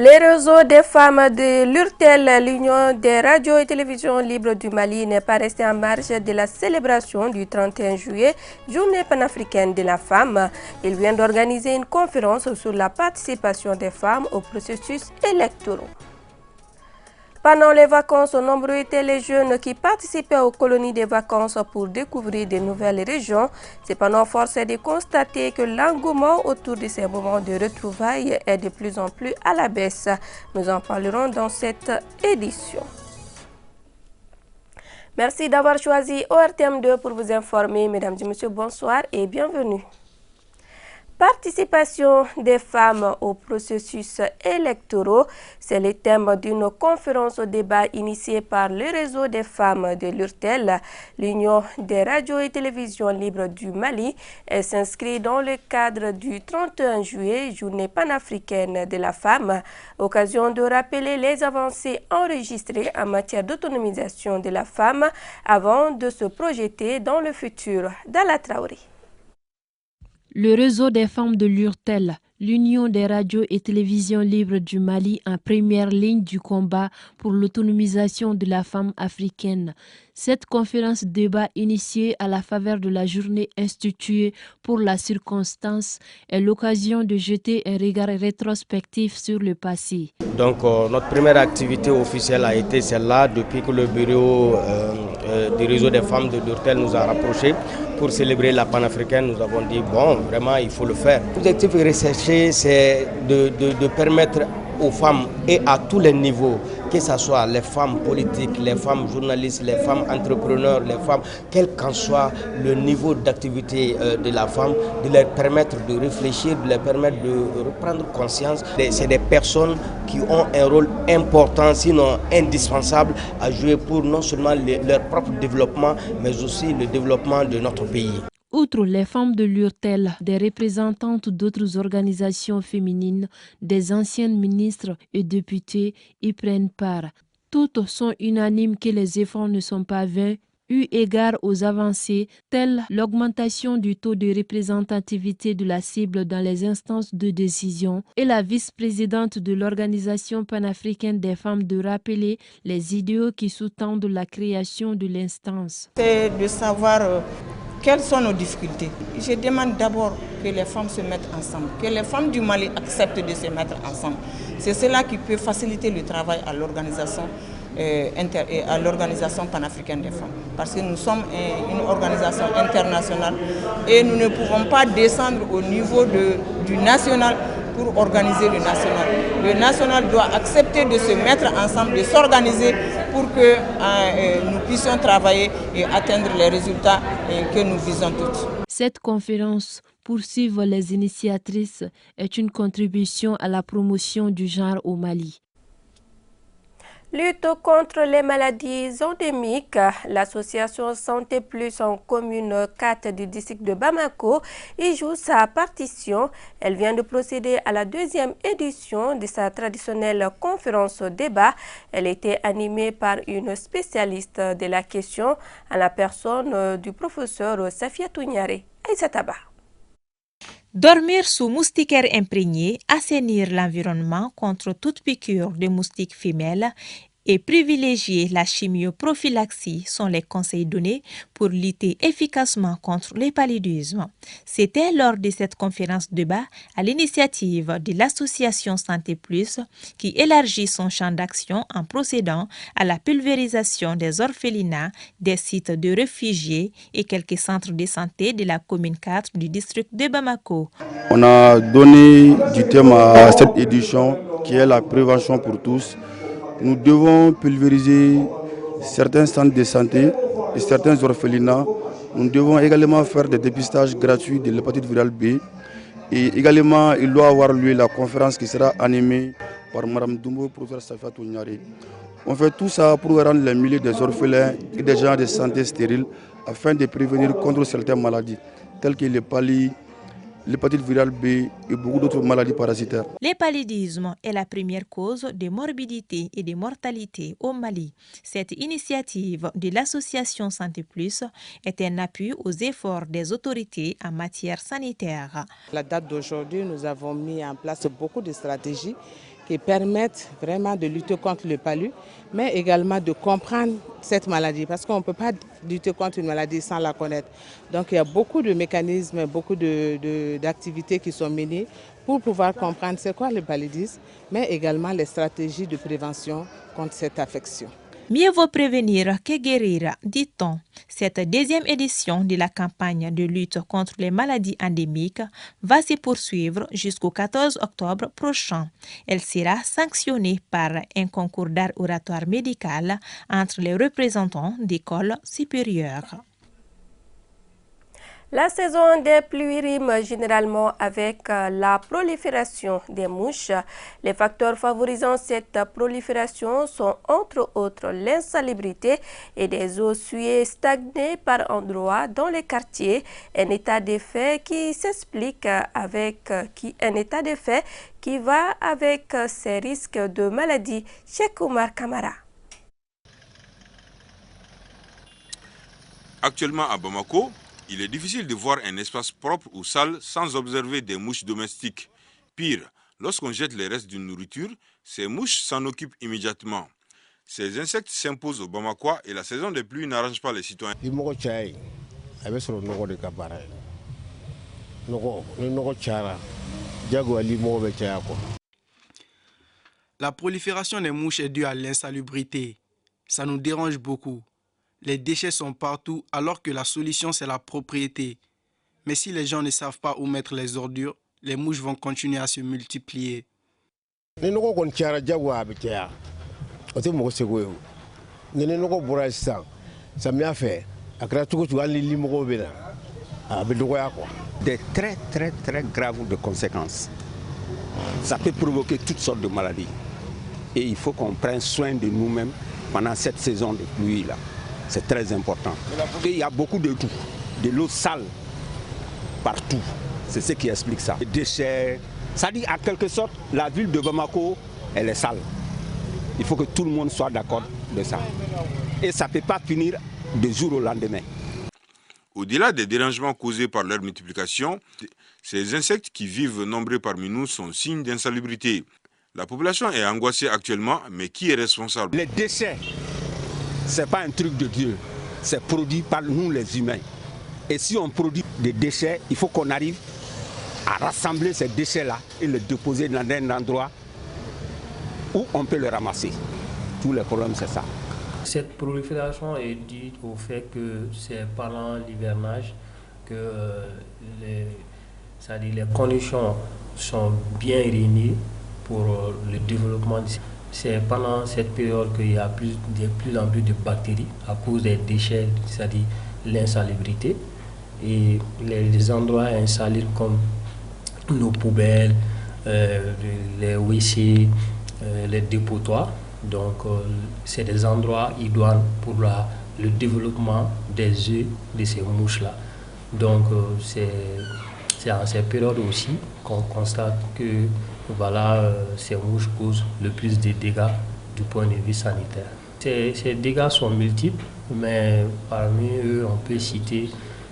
Les réseaux des femmes de l'URTEL, l'Union des radios et télévisions libres du Mali, n'est pas resté en marge de la célébration du 31 juillet, journée panafricaine de la femme. Il vient d'organiser une conférence sur la participation des femmes au processus électoral. Pendant les vacances, nombreux étaient les jeunes qui participaient aux colonies de vacances pour découvrir de nouvelles régions. Cependant, force est de constater que l'engouement autour de ces moments de retrouvailles est de plus en plus à la baisse. Nous en parlerons dans cette édition. Merci d'avoir choisi ORTM2 pour vous informer. Mesdames et messieurs, bonsoir et bienvenue. Participation des femmes au processus électoral, c'est le thème d'une conférence au débat initiée par le réseau des femmes de l'URTEL, l'Union des radios et télévisions libres du Mali. Elle s'inscrit dans le cadre du 31 juillet, journée panafricaine de la femme, occasion de rappeler les avancées enregistrées en matière d'autonomisation de la femme avant de se projeter dans le futur. Dalla Traoré. Le réseau des femmes de l'URTEL, l'Union des radios et télévisions libres du Mali en première ligne du combat pour l'autonomisation de la femme africaine. Cette conférence débat initiée à la faveur de la journée instituée pour la circonstance est l'occasion de jeter un regard rétrospectif sur le passé. Donc notre première activité officielle a été celle-là depuis que le bureau du réseau des femmes de l'URTEL nous a rapprochés pour célébrer la panafricaine. Nous avons dit bon, vraiment il faut le faire. L'objectif recherché, c'est de permettre aux femmes et à tous les niveaux, que ce soit les femmes politiques, les femmes journalistes, les femmes entrepreneurs, les femmes, quel qu'en soit le niveau d'activité de la femme, de leur permettre de réfléchir, de leur permettre de reprendre conscience. C'est des personnes qui ont un rôle important, sinon indispensable, à jouer pour non seulement leur propre développement, mais aussi le développement de notre pays. Outre les femmes de l'URTEL, des représentantes d'autres organisations féminines, des anciennes ministres et députés y prennent part. Toutes sont unanimes que les efforts ne sont pas vains, eu égard aux avancées telles l'augmentation du taux de représentativité de la cible dans les instances de décision et la vice-présidente de l'Organisation panafricaine des femmes de rappeler les idéaux qui sous-tendent la création de l'instance. C'est de savoir quelles sont nos difficultés. Je demande d'abord que les femmes se mettent ensemble, que les femmes du Mali acceptent de se mettre ensemble. C'est cela qui peut faciliter le travail à l'organisation panafricaine des femmes. Parce que nous sommes une organisation internationale et nous ne pouvons pas descendre au niveau du national pour organiser le national. Le national doit accepter de se mettre ensemble, de s'organiser pour que nous puissions travailler et atteindre les résultats que nous visons toutes. Cette conférence, poursuivre les initiatrices, est une contribution à la promotion du genre au Mali. Lutte contre les maladies endémiques, l'association Santé Plus en commune 4 du district de Bamako y joue sa partition. Elle vient de procéder à la deuxième édition de sa traditionnelle conférence débat. Elle était animée par une spécialiste de la question, à la personne du professeur Safia Touniare. Aïssataba. Dormir sous moustiquaire imprégné, assainir l'environnement contre toute piqûre de moustiques femelles et privilégier la chimioprophylaxie sont les conseils donnés pour lutter efficacement contre le paludisme. C'était lors de cette conférence débat à l'initiative de l'association Santé Plus qui élargit son champ d'action en procédant à la pulvérisation des orphelinats, des sites de réfugiés et quelques centres de santé de la commune 4 du district de Bamako. On a donné du thème à cette édition qui est la prévention pour tous. Nous devons pulvériser certains centres de santé et certains orphelinats. Nous devons également faire des dépistages gratuits de l'hépatite virale B. Et également, il doit avoir lieu la conférence qui sera animée par Mme Doumbou, professeur Safia Touniare. On fait tout ça pour rendre les milliers des orphelins et des gens de santé stériles afin de prévenir contre certaines maladies telles que les paludisme, l'hépatite virale B et beaucoup d'autres maladies parasitaires. Le paludisme est la première cause de morbidité et de mortalité au Mali. Cette initiative de l'association Santé Plus est un appui aux efforts des autorités en matière sanitaire. À la date d'aujourd'hui, nous avons mis en place beaucoup de stratégies qui permettent vraiment de lutter contre le palu, mais également de comprendre cette maladie, parce qu'on ne peut pas lutter contre une maladie sans la connaître. Donc il y a beaucoup de mécanismes, beaucoup d'activités qui sont menées pour pouvoir comprendre c'est quoi le paludisme, mais également les stratégies de prévention contre cette affection. Mieux vaut prévenir que guérir, dit-on. Cette deuxième édition de la campagne de lutte contre les maladies endémiques va se poursuivre jusqu'au 14 octobre prochain. Elle sera sanctionnée par un concours d'art oratoire médical entre les représentants d'écoles supérieures. La saison des pluies rime généralement avec la prolifération des mouches. Les facteurs favorisant cette prolifération sont entre autres l'insalubrité et des eaux souillées stagnées par endroits dans les quartiers, un état de fait qui s'explique avec qui va avec ces risques de maladies. Cheikh Oumar Kamara. Actuellement à Bamako, il est difficile de voir un espace propre ou sale sans observer des mouches domestiques. Pire, lorsqu'on jette les restes d'une nourriture, ces mouches s'en occupent immédiatement. Ces insectes s'imposent au Bamakois et la saison des pluies n'arrange pas les citoyens. La prolifération des mouches est due à l'insalubrité. Ça nous dérange beaucoup. Les déchets sont partout alors que la solution c'est la propriété. Mais si les gens ne savent pas où mettre les ordures, les mouches vont continuer à se multiplier. Des très graves de conséquences. Ça peut provoquer toutes sortes de maladies. Et il faut qu'on prenne soin de nous-mêmes pendant cette saison de pluie là. C'est très important. Et il y a beaucoup de tout, de l'eau sale partout. C'est ce qui explique ça. Les déchets, ça dit en quelque sorte, la ville de Bamako, elle est sale. Il faut que tout le monde soit d'accord de ça. Et ça ne peut pas finir du jour au lendemain. Au-delà des dérangements causés par leur multiplication, ces insectes qui vivent nombreux parmi nous sont signes d'insalubrité. La population est angoissée actuellement, mais qui est responsable? Les déchets. Ce n'est pas un truc de Dieu, c'est produit par nous les humains. Et si on produit des déchets, il faut qu'on arrive à rassembler ces déchets-là et les déposer dans un endroit où on peut les ramasser. Tous les problèmes, c'est ça. Cette prolifération est due au fait que c'est pendant l'hivernage que les conditions sont bien réunies pour le développement. C'est pendant cette période qu'il y a de plus en plus de bactéries à cause des déchets, c'est-à-dire l'insalubrité. Et les endroits insalubres comme nos poubelles, les WC, les dépotoirs. Donc c'est des endroits idoines pour le développement des œufs de ces mouches-là. Donc c'est en cette période aussi qu'on constate que voilà, ces mouches causent le plus de dégâts du point de vue sanitaire. Ces dégâts sont multiples, mais parmi eux, on peut citer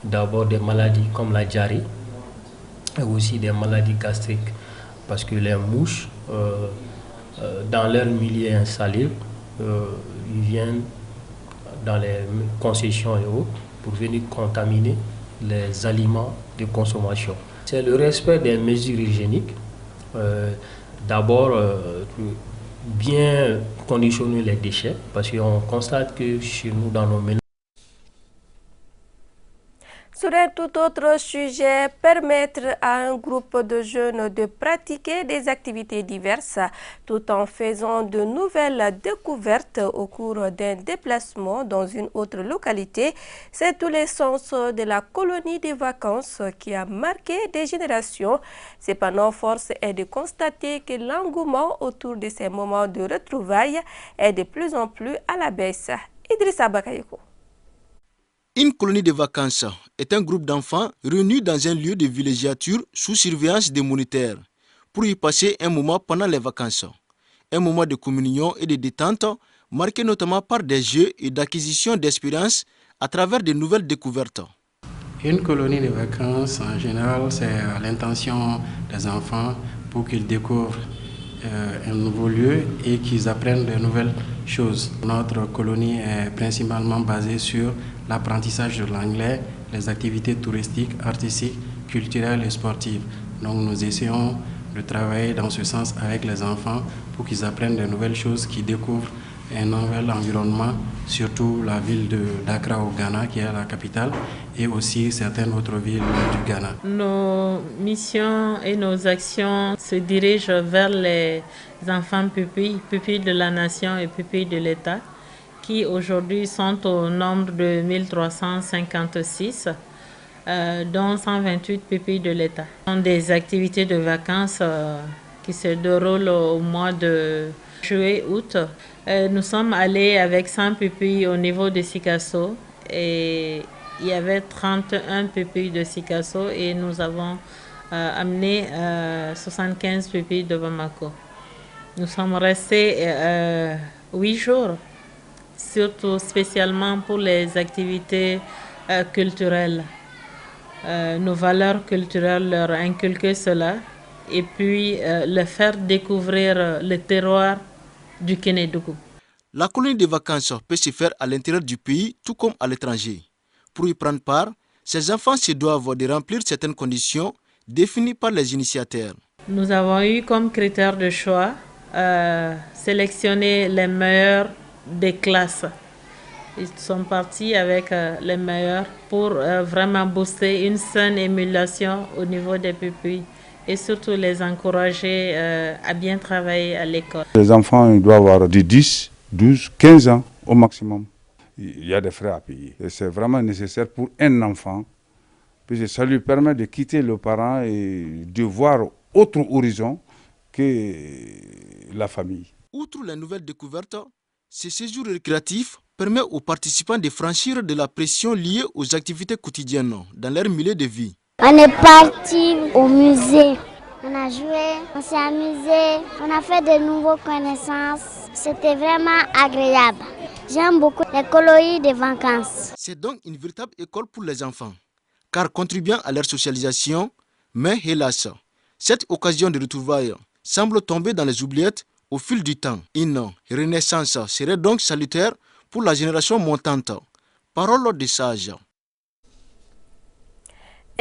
d'abord des maladies comme la diarrhée et aussi des maladies gastriques. Parce que les mouches, dans leur milieu insalubre, ils viennent dans les concessions et autres pour venir contaminer les aliments de consommation. C'est le respect des mesures hygiéniques. D'abord, bien conditionner les déchets, parce qu'on constate que chez nous, dans nos ménages, sur un tout autre sujet, permettre à un groupe de jeunes de pratiquer des activités diverses tout en faisant de nouvelles découvertes au cours d'un déplacement dans une autre localité, c'est tout l'essence de la colonie de vacances qui a marqué des générations. Cependant, force est de constater que l'engouement autour de ces moments de retrouvailles est de plus en plus à la baisse. Idrissa Bakayoko. Une colonie de vacances est un groupe d'enfants réunis dans un lieu de villégiature sous surveillance des moniteurs pour y passer un moment pendant les vacances. Un moment de communion et de détente marqué notamment par des jeux et d'acquisition d'expérience à travers de nouvelles découvertes. Une colonie de vacances, en général, c'est à l'intention des enfants pour qu'ils découvrent un nouveau lieu et qu'ils apprennent de nouvelles choses. Notre colonie est principalement basée sur l'apprentissage de l'anglais, les activités touristiques, artistiques, culturelles et sportives. Donc nous essayons de travailler dans ce sens avec les enfants pour qu'ils apprennent de nouvelles choses, qu'ils découvrent un nouvel environnement, surtout la ville d'Accra au Ghana, qui est la capitale, et aussi certaines autres villes du Ghana. Nos missions et nos actions se dirigent vers les enfants pupilles de la nation et pupilles de l'État, qui aujourd'hui sont au nombre de 1356, dont 128 pupilles de l'État. Ce sont des activités de vacances qui se déroulent au mois de juillet-août. Nous sommes allés avec 100 pupilles au niveau de Sikasso et il y avait 31 pupilles de Sikasso et nous avons amené 75 pupilles de Bamako. Nous sommes restés 8 jours, surtout spécialement pour les activités culturelles. Nos valeurs culturelles leur inculquer cela et puis leur faire découvrir le terroir du Kénédougou. La colonie de vacances peut se faire à l'intérieur du pays tout comme à l'étranger. Pour y prendre part, ces enfants se doivent de remplir certaines conditions définies par les initiateurs. Nous avons eu comme critère de choix sélectionner les meilleurs des classes. Ils sont partis avec les meilleurs pour vraiment booster une saine émulation au niveau des pupilles et surtout les encourager à bien travailler à l'école. Les enfants ils doivent avoir de 10, 12, 15 ans au maximum. Il y a des frais à payer. Et c'est vraiment nécessaire pour un enfant, puisque ça lui permet de quitter le parent et de voir autre horizon que la famille. Outre les nouvelles découvertes, ce séjour récréatif permet aux participants de franchir de la pression liée aux activités quotidiennes dans leur milieu de vie. On est parti au musée, on a joué, on s'est amusé, on a fait de nouvelles connaissances. C'était vraiment agréable. J'aime beaucoup les colonis de vacances. C'est donc une véritable école pour les enfants, car contribuant à leur socialisation, mais hélas, cette occasion de retrouvailles semble tomber dans les oubliettes au fil du temps. Une renaissance serait donc salutaire pour la génération montante. Parole des sages.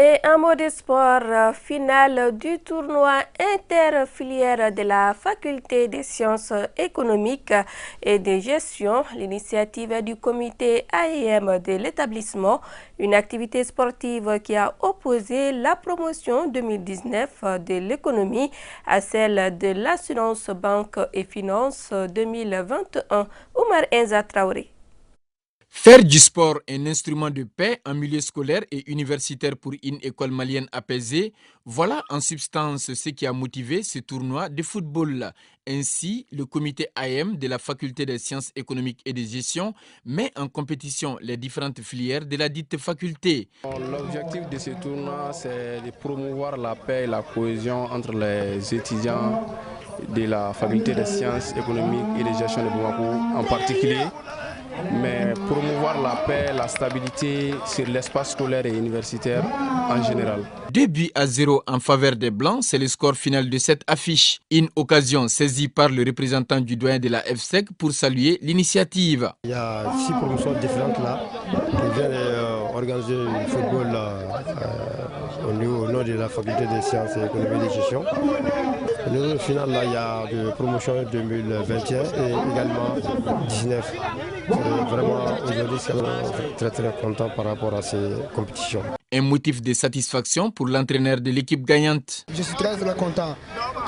Et un mot de sport, finale du tournoi interfilière de la Faculté des sciences économiques et de gestion, l'initiative du comité AEM de l'établissement, une activité sportive qui a opposé la promotion 2019 de l'économie à celle de l'assurance banque et finance 2021. Oumar Enza Traoré. Faire du sport un instrument de paix en milieu scolaire et universitaire pour une école malienne apaisée, voilà en substance ce qui a motivé ce tournoi de football. Ainsi, le comité AM de la Faculté des sciences économiques et de gestion met en compétition les différentes filières de la dite faculté. L'objectif de ce tournoi, c'est de promouvoir la paix et la cohésion entre les étudiants de la Faculté des sciences économiques et de gestion de Bamako en particulier, mais promouvoir la paix, la stabilité sur l'espace scolaire et universitaire en général. 2-0 en faveur des Blancs, c'est le score final de cette affiche. Une occasion saisie par le représentant du doyen de la FSEC pour saluer l'initiative. Il y a 6 promotions différentes là qui viennent organiser le football au nom de la Faculté des sciences économiques et de gestion. Au niveau final, là, il y a de promotion 2021 et également 19. Vraiment, aujourd'hui, c'est très très content par rapport à ces compétitions. Un motif de satisfaction pour l'entraîneur de l'équipe gagnante. Je suis très très content,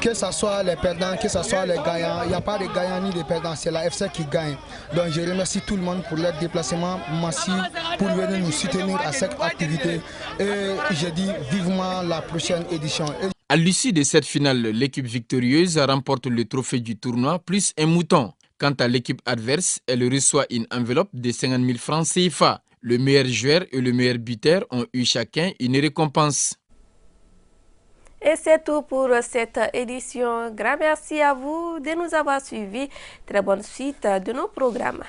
que ce soit les perdants, que ce soit les gagnants. Il n'y a pas de gagnants ni de perdants, c'est la FC qui gagne. Donc je remercie tout le monde pour leur déplacement massif, pour venir nous soutenir à cette activité. Et je dis vivement la prochaine édition. À l'issue de cette finale, l'équipe victorieuse remporte le trophée du tournoi plus un mouton. Quant à l'équipe adverse, elle reçoit une enveloppe de 50 000 francs CFA. Le meilleur joueur et le meilleur buteur ont eu chacun une récompense. Et c'est tout pour cette édition. Grand merci à vous de nous avoir suivis. Très bonne suite de nos programmes.